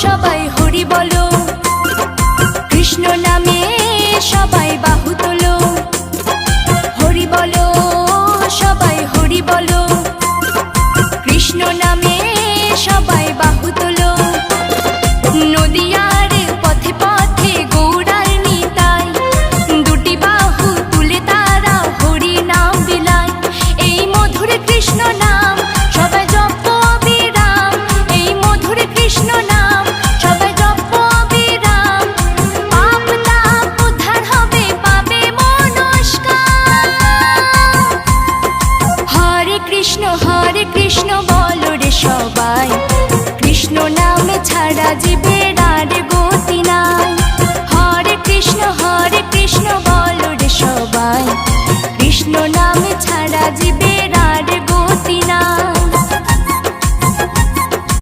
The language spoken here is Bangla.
সবাই হরি বলো, কৃষ্ণ নামে সবাই বাহু তোলো। হরি বলো, সবাই হরি বলো, কৃষ্ণ নামে সবাই বাহু তোলো। নদিয়ার পথে পথে গৌরার নিতাই, দুটি বাহু তুলে তারা হরি নাম বিলায়। এই মধুর কৃষ্ণ নাম সবাই জপ অবিরাম, এই মধুর কৃষ্ণ নাম সবাই জপ অবিরাম। পাপ তাপ উদ্ধার হবে, পাবে মনস্কার। হরে কৃষ্ণ বলো রে সবাই, কৃষ্ণ নামে ছাড়া জীবে